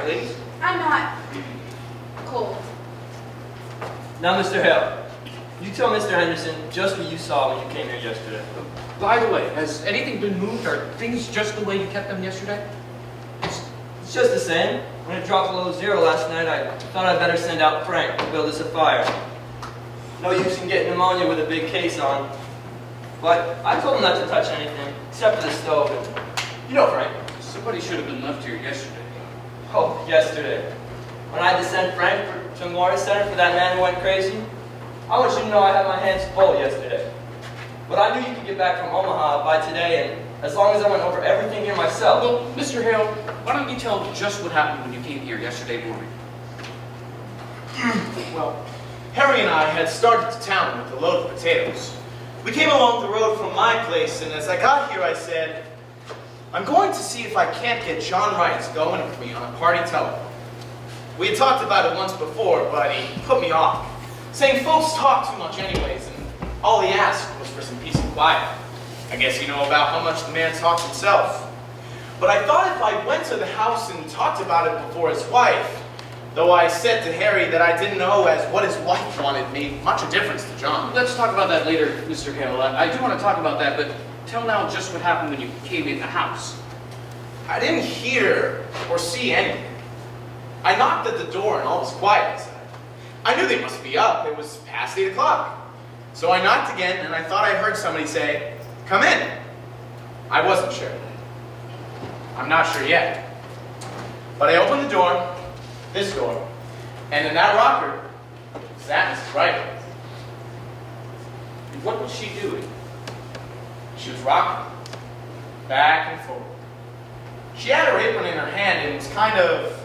right, ladies? I'm not cold. Now, Mr. Hale, you tell Mr. Henderson just what you saw when you came here yesterday. By the way, has anything been moved? Are things just the way you kept them yesterday? It's just the same. When it dropped below zero last night, I thought I'd better send out Frank to build us a fire. No use in getting pneumonia with a big case on. But I told him not to touch anything, except for the stove. And, you know, Frank. Somebody should have been left here yesterday. Oh, yesterday. When I had to send Frank to Memorial Center for that man who went crazy, I want you to know I had my hands full yesterday. But I knew you could get back from Omaha by today, and as long as I went over everything here myself. Well, Mr. Hale, why don't you tell just what happened when you came here yesterday morning? Well, Harry and I had started to town with a load of potatoes. We came along the road from my place, and as I got here, I said, I'm going to see if I can't get John Wright going with me on a party telephone. We had talked about it once before, but he put me off, saying folks talk too much anyways, and all he asked was for some peace and quiet. I guess you know about how much the man talks himself. But I thought if I went to the house and talked about it before his wife, though I said to Harry that I didn't know as what his wife wanted made much a difference to John. Let's talk about that later, Mr. Hale. I do want to talk about that, but tell now just what happened when you came in the house. I didn't hear or see anything. I knocked at the door and all was quiet inside. I knew they must be up. It was past 8 o'clock. So I knocked again and I thought I heard somebody say, "Come in." I wasn't sure. I'm not sure yet. But I opened the door, this door, and in that rocker sat Mrs. Wright. And what was she doing? She was rocking back and forth. She had her apron in her hand and was kind of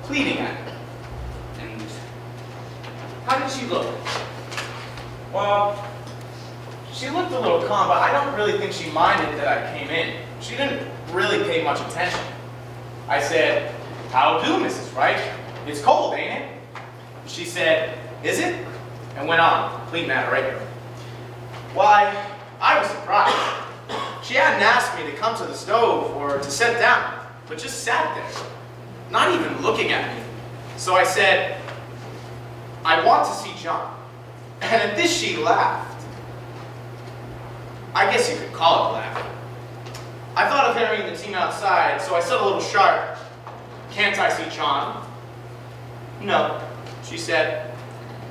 pleading at me. And how did she look? Well, she looked a little calm, but I don't really think she minded that I came in. She didn't really pay much attention. I said, "How do, Mrs. Wright? It's cold, ain't it?" She said, "Is it?" and went on, pleading at her apron. Why, I was surprised. She hadn't asked me to come to the stove or to sit down, but just sat there, not even looking at me. So I said, "I want to see John." And at this she laughed. I guess you could call it laughing. I thought of Harry and the team outside, so I said a little sharp, "Can't I see John?" "No," she said.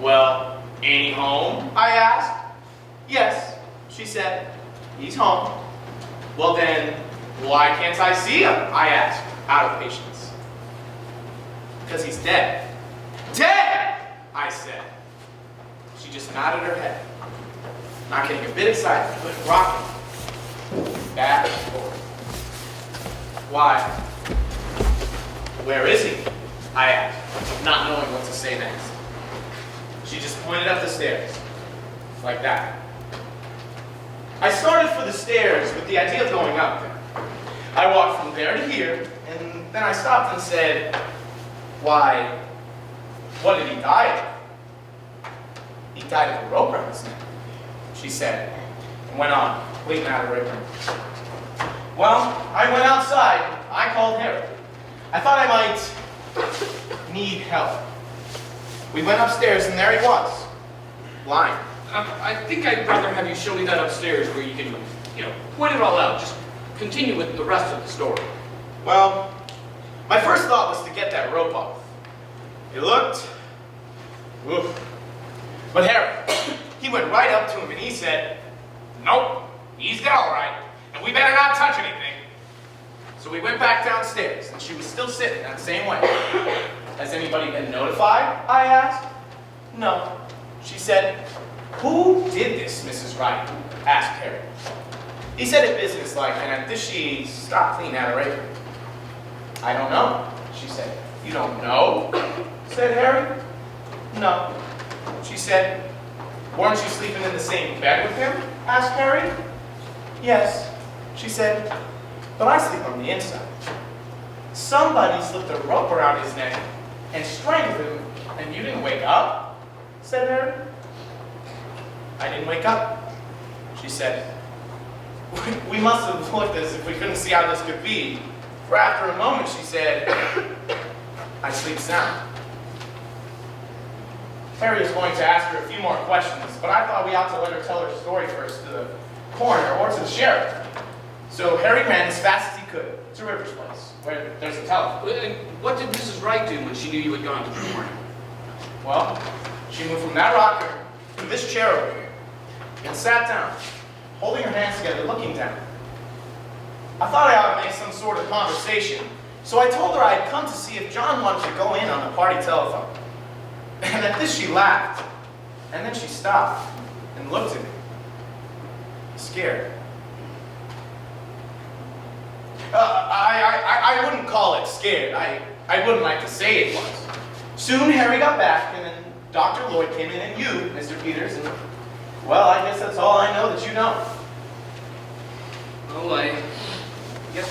"Well, ain't he home?" I asked. "Yes," she said. "He's home." "Well then, why can't I see him?" I asked, out of patience. "Because he's dead." "Dead!" I said. She just nodded her head, not getting a bit excited, but rocking back and forth. "Why, where is he?" I asked, not knowing what to say next. She just pointed up the stairs, like that. I started for the stairs with the idea of going up there. I walked from there to here, and then I stopped and said, "Why, what did he die of?" "He died of a rope around his neck," she said, and went on, pleading at her apron. Well, I went outside. I called Harry. I thought I might need help. We went upstairs, and there he was, lying. I think I'd rather have you show me that upstairs where you can, point it all out. Just continue with the rest of the story. Well, my first thought was to get that rope off. It looked, oof. But Harry, he went right up to him and he said, "Nope, he's dead all right, and we better not touch anything." So we went back downstairs, and she was still sitting that same way. "Has anybody been notified?" I asked. "No," she said. "Who did this, Mrs. Wright?" asked Harry. He said it businesslike, and at this she stopped cleaning at her apron. "I don't know," she said. "You don't know?" said Harry. "No," she said. "Weren't you sleeping in the same bed with him?" asked Harry. "Yes," she said, "but I sleep on the inside." "Somebody slipped a rope around his neck and strangled him, and you didn't wake up?" said Harry. "I didn't wake up," she said. We must have looked as if we couldn't see how this could be. For after a moment she said, "I sleep sound." Harry was going to ask her a few more questions, but I thought we ought to let her tell her story first to the coroner or to the sheriff. So Harry ran as fast as he could to River's place, where there's a telephone. And what did Mrs. Wright do when she knew you had gone to the morning? Well, she moved from that rocker to this chair over here and sat down, holding her hands together, looking down. I thought I ought to make some sort of conversation, so I told her I had come to see if John wanted to go in on the party telephone. And at this she laughed, and then she stopped and looked at me, scared. I wouldn't call it scared. I wouldn't like to say it was. Soon Harry got back, and then Dr. Lloyd came in, and you, Mr. Peters, and well, I guess that's all I know that you know. Well, I guess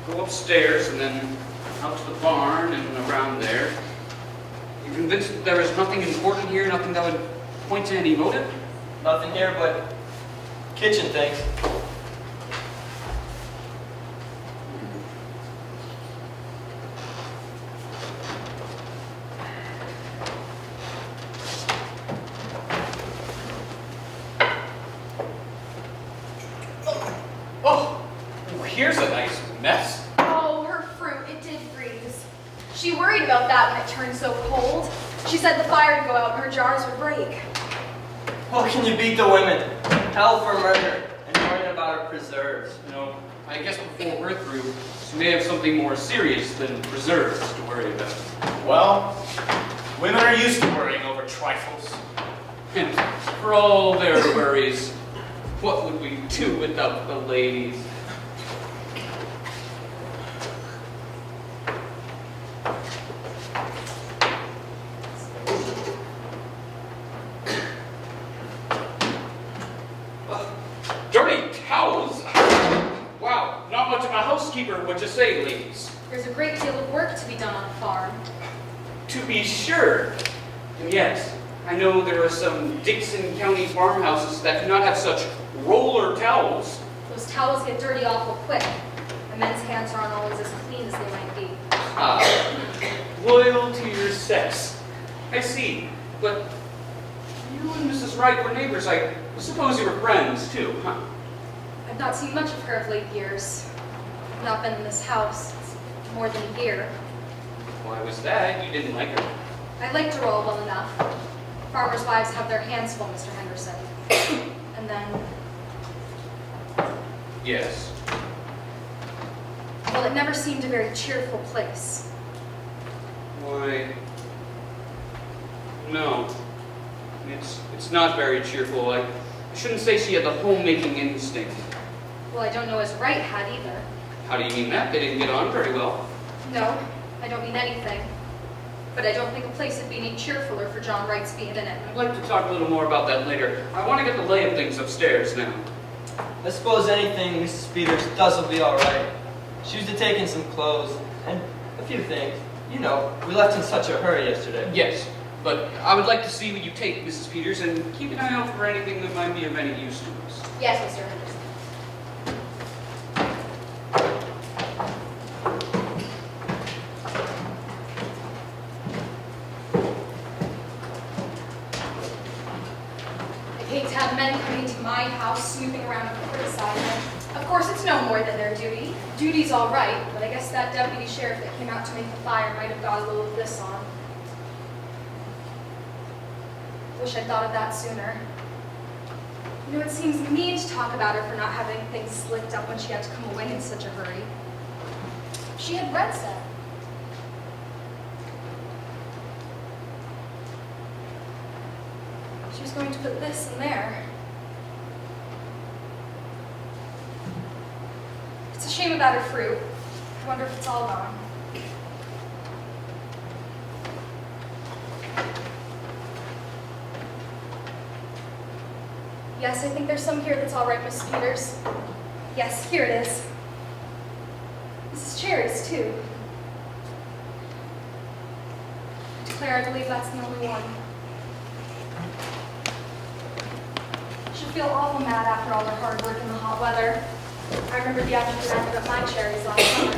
we'll go upstairs and then out to the barn and around there. You convinced that there is nothing important here, nothing that would point to any motive? Nothing here but kitchen things. Oh, here's a nice mess. Oh, her fruit, it did freeze. She worried about that when it turned so cold. She said the fire would go out and her jars would break. What can you beat the women? Hell for murder and worrying about her preserves. You know, I guess before we're through, she may have something more serious than preserves to worry about. Well, women are used to worrying over trifles. And for all their worries, what would we do without the ladies? Dirty towels! Wow, not much of a housekeeper, would you say, ladies? There's a great deal of work to be done on a farm. To be sure. And yes, I know there are some Dixon County farmhouses that do not have such roller towels. Those towels get dirty awful quick. And men's hands aren't always as clean as they might be. Ah, loyal to your sex. I see. But you and Mrs. Wright were neighbors. I suppose you were friends, too, huh? I've not seen much of her of late years. I've not been in this house. It's more than a year. Why was that? You didn't like her? I liked her all well enough. Farmers' wives have their hands full, Mr. Henderson. And then, Yes. well, it never seemed a very cheerful place. Why? No. It's not very cheerful. I shouldn't say she had the homemaking instinct. Well, I don't know as Wright had either. How do you mean that? They didn't get on very well. No, I don't mean anything. But I don't think a place would be any cheerfuler for John Wright's being in it. I'd like to talk a little more about that later. I want to get the lay of things upstairs now. I suppose anything Mrs. Peters does will be all right. She was to take in some clothes and a few things. You know, we left in such a hurry yesterday. Yes, but I would like to see what you take, Mrs. Peters, and keep an eye out for anything that might be of any use to us. Yes, Mr. Henderson. I'd hate to have men coming into my house, snooping around and criticizing. Of course, it's no more than their duty. Duty's all right, but I guess that deputy sheriff that came out to make the fire might have got a little of this on. Wish I'd thought of that sooner. You know, it seems mean to talk about her for not having things slicked up when she had to come away in such a hurry. She had red set. She was going to put this in there. It's a shame about her fruit. I wonder if it's all gone. Yes, I think there's some here that's all right, Miss Peters. Yes, here it is. This is cherries, too. I declare I believe that's the only one. She'll feel awful mad after all her hard work in the hot weather. I remember the afternoon I put up my cherries last summer.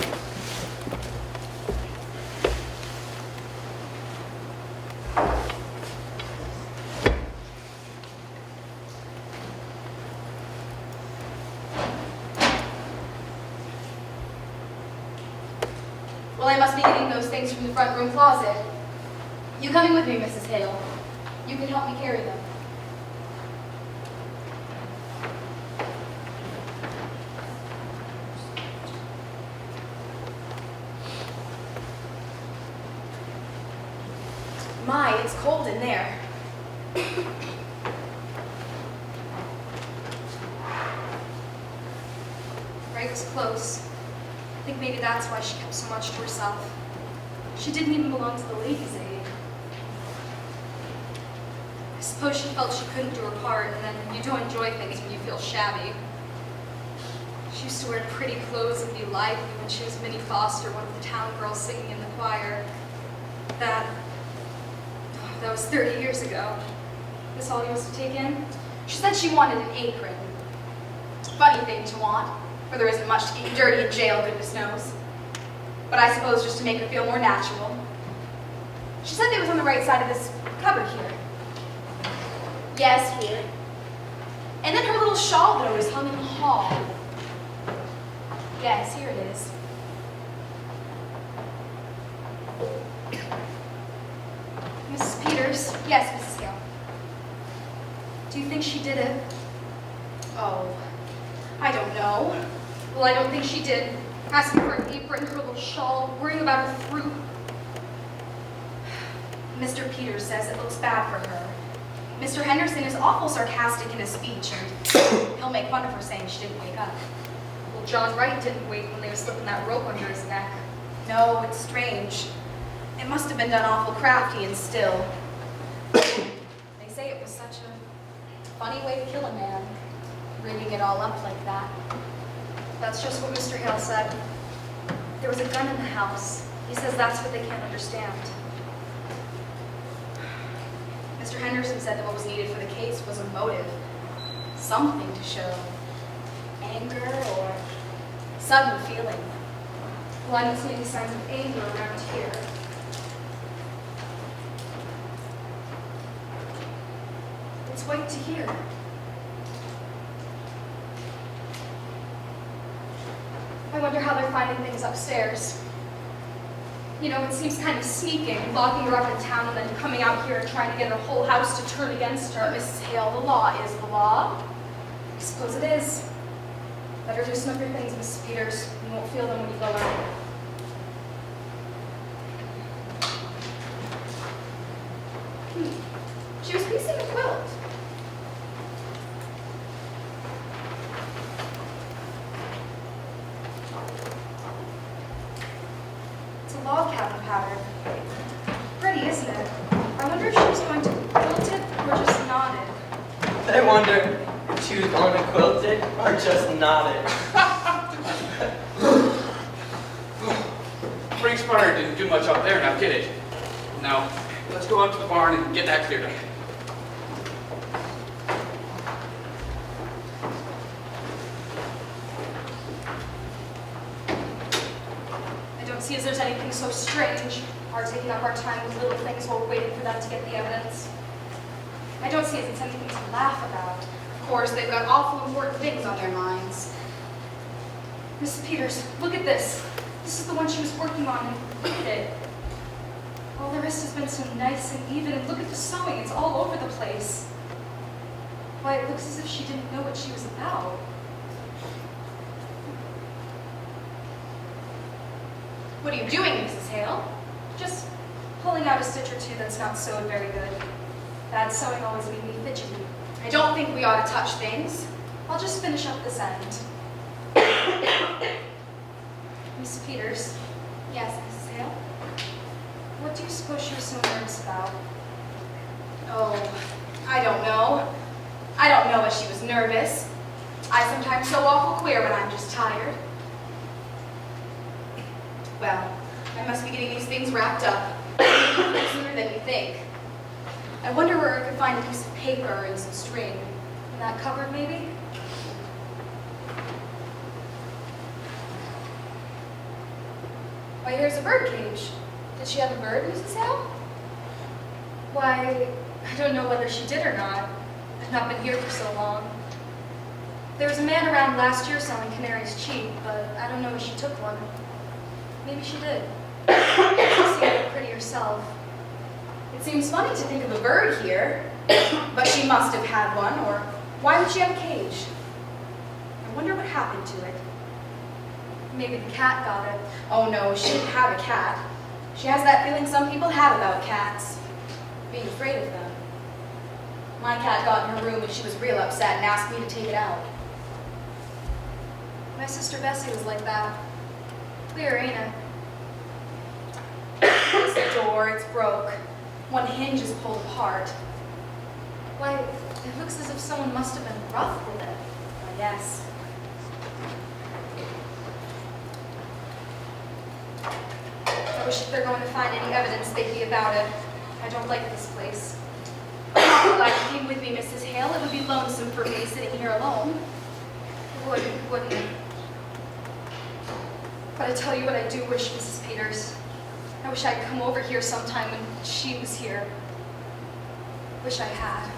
Well, I must be getting those things from the front room closet. You coming with me, Mrs. Hale? You can help me carry them. My, it's cold in there. Right was close. I think maybe that's why she kept so much to herself. She didn't even belong to the ladies' aid. I suppose she felt she couldn't do her part, and then you don't enjoy things when you feel shabby. She used to wear pretty clothes and be lively when she was Minnie Foster, one of the town girls singing in the choir. That was 30 years ago. This all you was to take in? She said she wanted an apron. Funny thing to want, for there isn't much to get you dirty in jail, goodness knows. But I suppose just to make her feel more natural. She said they was on the right side of this cupboard here. Yes, here. And then her little shawl, though, is hung in the hall. Yes, here it is. Mrs. Peters? Yes, Mrs. Hale. Do you think she did it? Oh, I don't know. Well, I don't think she did. Asking for an apron, her little shawl, worrying about her throat. Mr. Peters says it looks bad for her. Mr. Henderson is awful sarcastic in his speech, and he'll make fun of her saying she didn't wake up. Well, John Wright didn't wake when they were slipping that rope under his neck. No, it's strange. It must have been done awful crafty and still. They say it was such a funny way to kill a man, rigging it all up like that. That's just what Mr. Hale said. There was a gun in the house. He says that's what they can't understand. Mr. Henderson said that what was needed for the case was a motive. Something to show. Anger or sudden feeling. Well, I don't see any signs of anger around here. Let's wait to hear. I wonder how they're finding things upstairs. You know, it seems kind of sneaking, locking her up in town and then coming out here and trying to get her whole house to turn against her. Mrs. Hale, the law is the law. I suppose it is. Better loosen up your things, Mrs. Peters. You won't feel them when you go out. She was piecing a quilt. It's a log cabin pattern. Pretty, isn't it? I wonder if she was going to quilt it or just knot it. I wonder if she was going to quilt it or just knot it. Frank's fire didn't do much up there, now did it? Now, let's go out to the barn and get that cleared up. I don't see as there's anything so strange, our taking up our time with little things while we're waiting for them to get the evidence. I don't see as it's anything to laugh about. Of course, they've got awful important things on their minds. Mrs. Peters, look at this. This is the one she was working on, and look at it. All the rest has been so nice and even, and look at the sewing, it's all over the place. Why, it looks as if she didn't know what she was about. What are you doing, Mrs. Hale? Just pulling out a stitch or two that's not sewed very good. Bad sewing always made me fidgety. I don't think we ought to touch things. I'll just finish up this end. Miss Peters. Yes, Mrs. Hale? What do you suppose she was so nervous about? Oh, I don't know. I don't know if she was nervous. I sometimes so awful queer when I'm just tired. Well, I must be getting these things wrapped up sooner than you think. I wonder where I could find a piece of paper and some string. In that cupboard, maybe? Why, here's a bird cage. Did she have a bird, Mrs. Hale? Why, I don't know whether she did or not. I've not been here for so long. There was a man around last year selling canaries cheap, but I don't know if she took one. Maybe she did. You seem to look pretty yourself. It seems funny to think of a bird here, but she must have had one, or why would she have a cage? I wonder what happened to it. Maybe the cat got it. Oh no, she didn't have a cat. She has that feeling some people have about cats, being afraid of them. My cat got in her room and she was real upset and asked me to take it out. My sister Bessie was like that. Clear, ain't it? This door, it's broke. One hinge is pulled apart. Why, it looks as if someone must have been rough with it. Why, yes. I wish if they're going to find any evidence, they'd be about it. I don't like this place. I'm not glad you came with me, Mrs. Hale. It would be lonesome for me sitting here alone. Wouldn't it? But I tell you what I do wish, Mrs. Peters. I wish I'd come over here sometime when she was here. Wish I had.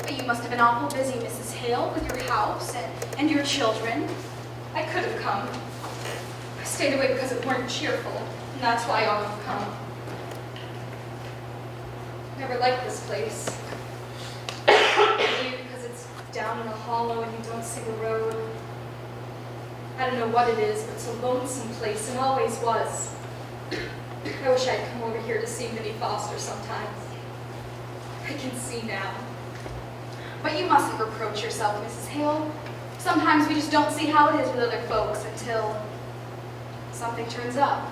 But you must have been awful busy, Mrs. Hale, with your house and your children. I could have come. I stayed away because it weren't cheerful, and that's why I ought to have come. Never liked this place. Maybe because it's down in a hollow and you don't see the road. I don't know what it is, but it's a lonesome place and always was. I wish I'd come over here to see Minnie Foster sometime. I can see now. But you mustn't reproach yourself, Mrs. Hale. Sometimes we just don't see how it is with other folks until something turns up.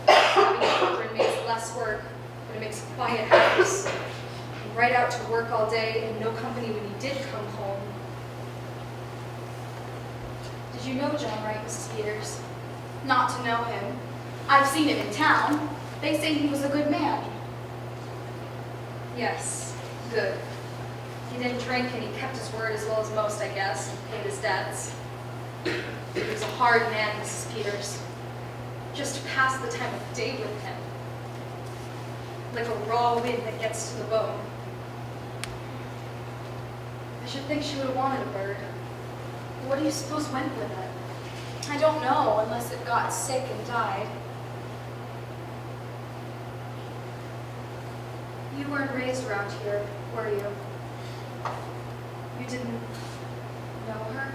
Having children makes less work, but it makes a quiet house. And right out to work all day and no company when he did come home. Did you know John Wright, Mrs. Peters? Not to know him. I've seen him in town. They say he was a good man. Yes, good. He didn't drink and he kept his word as well as most, I guess, and paid his debts. He was a hard man, Mrs. Peters. Just to pass the time of day with him. Like a raw wind that gets to the bone. I should think she would have wanted a bird. What do you suppose went with it? I don't know, unless it got sick and died. You weren't raised around here, were you? You didn't know her?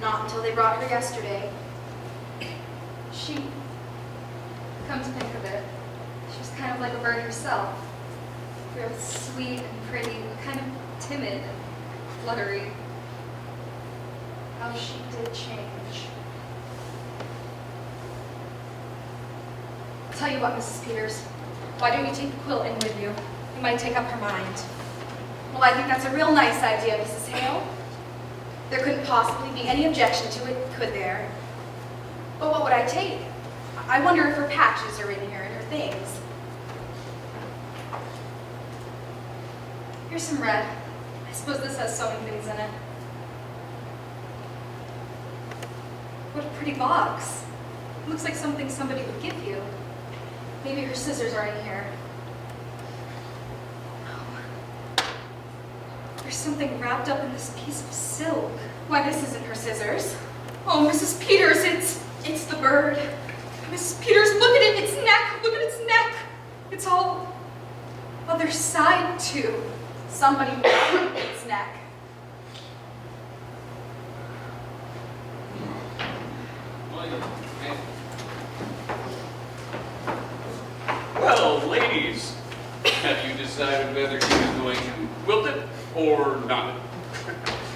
Not until they brought her yesterday. She, come to think of it, she was kind of like a bird herself. Real sweet and pretty, but kind of timid and fluttery. How she did change. I'll tell you what, Mrs. Peters. Why don't you take the quilt in with you? You might take up her mind. Well, I think that's a real nice idea, Mrs. Hale. There couldn't possibly be any objection to it, could there? But what would I take? I wonder if her patches are in here and her things. Here's some red. I suppose this has sewing things in it. What a pretty box. It looks like something somebody would give you. Maybe her scissors are in here. No. There's something wrapped up in this piece of silk. Why, this isn't her scissors. Oh, Mrs. Peters, it's the bird. Mrs. Peters, look at it, its neck, look at its neck. It's all other side too. Somebody wrapped its neck. Well, ladies, have you decided whether she is going to wilt it or not?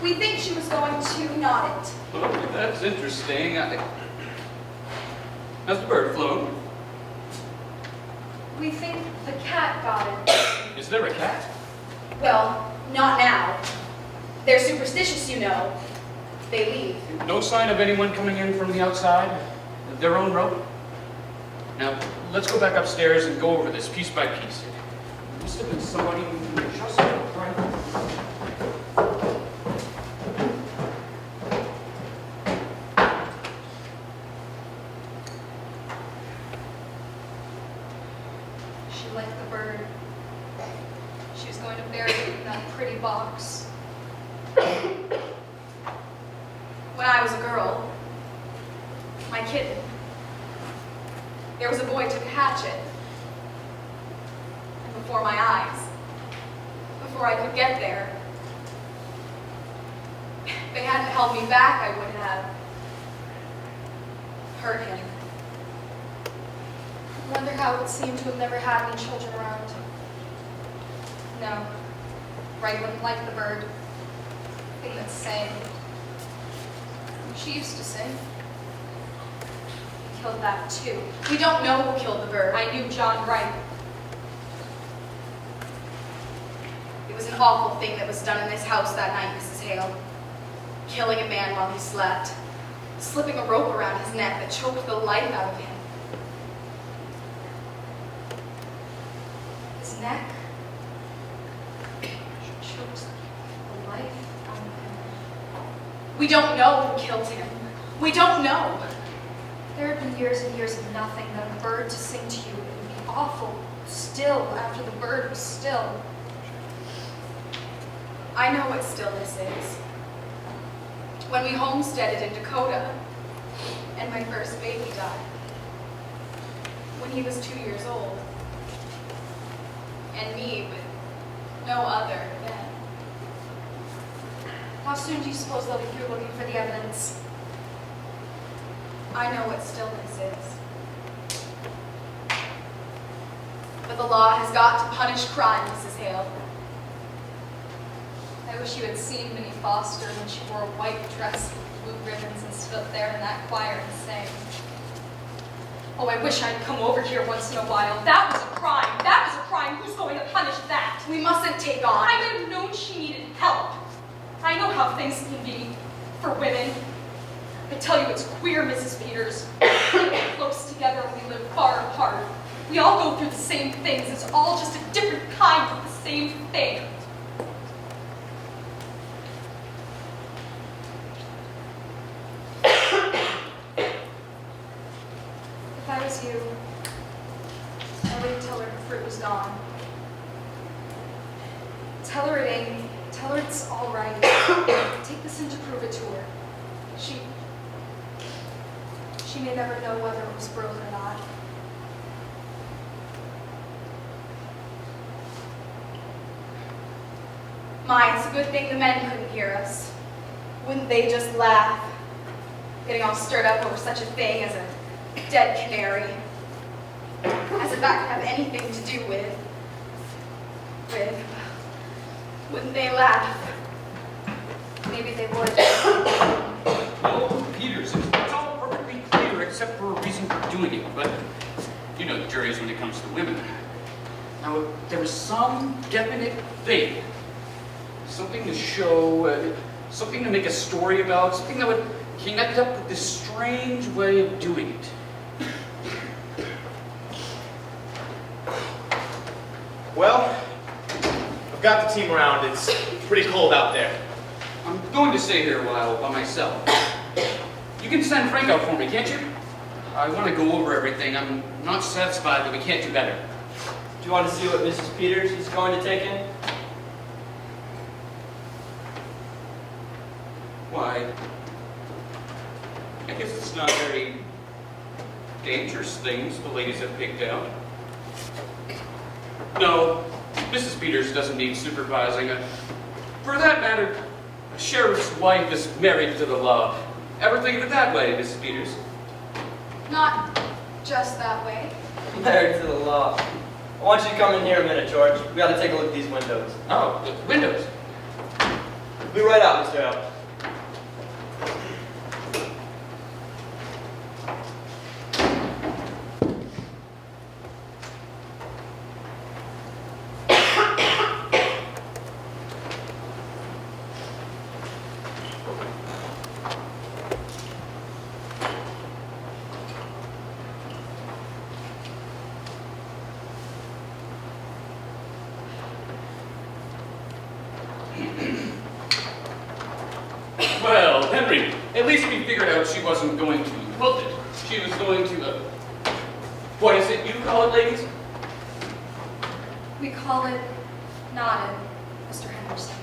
We think she was going to knot it. Oh, that's interesting. How's the bird flown? We think the cat got it. Is there a cat? Well, not now. They're superstitious, you know. They leave. No sign of anyone coming in from the outside? Their own rope? Now, let's go back upstairs and go over this piece by piece. There must have been somebody who just right. She liked the bird. She was going to bury it in that pretty box. When I was a girl, my kitten, there was a boy took a hatchet. And before my eyes, before I could get there, if they hadn't held me back, I would have hurt him. I wonder how it would seem to have never had any children around. No, Ray wouldn't like the bird. Thing that sang. She used to sing. He killed that too. We don't know who killed the bird. I knew John Wright. It was an awful thing that was done in this house that night, Mrs. Hale. Killing a man while he slept. Slipping a rope around his neck that choked the life out of him. His neck choked the life out of him. We don't know who killed him. We don't know. There had been years and years of nothing, then a bird to sing to you. It would be awful still after the bird was still. I know what stillness is. When we homesteaded in Dakota, and my first baby died. When he was 2 years old. And me with no other then. How soon do you suppose they'll be through looking for the evidence? I know what stillness is. But the law has got to punish crime, Mrs. Hale. I wish you had seen Minnie Foster when she wore a white dress with blue ribbons and stood up there in that choir and sang. Oh, I wish I'd come over here once in a while. That was a crime. That was a crime. Who's going to punish that? We mustn't take on. I would have known she needed help. I know how things can be for women. I tell you, it's queer, Mrs. Peters. We live close together and we live far apart. We all go through the same things. It's all just a different kind of the same thing. If I was you, I wouldn't tell her her fruit was gone. Tell her it ain't. Tell her it's all right. Take this in to prove it to her. She may never know whether it was broken or not. My, it's a good thing the men couldn't hear us. Wouldn't they just laugh? Getting all stirred up over such a thing as a dead canary. As if that could have anything to do with... Wouldn't they laugh? Maybe they would. No, Peters, it's all perfectly clear except for a reason for doing it, but you know the juries when it comes to women. Now, if there was some definite thing, something to show, something to make a story about, something that would connect up with this strange way of doing it. Well, I've got the team around. It's pretty cold out there. I'm going to stay here a while by myself. You can send Frank out for me, can't you? I want to go over everything. I'm not satisfied that we can't do better. Do you want to see what Mrs. Peters is going to take in? Why? I guess it's not very dangerous things the ladies have picked out. No, Mrs. Peters doesn't need supervising. For that matter, a sheriff's wife is married to the law. Ever think of it that way, Mrs. Peters? Not just that way. Married to the law. I want you to come in here a minute, George. We got to take a look at these windows. Oh, the windows. Be right out, Mr. L. Well, Henry, at least we figured out she wasn't going to quilt it. She was going to, what is it you call it, ladies? We call it knotted, Mr. Henderson.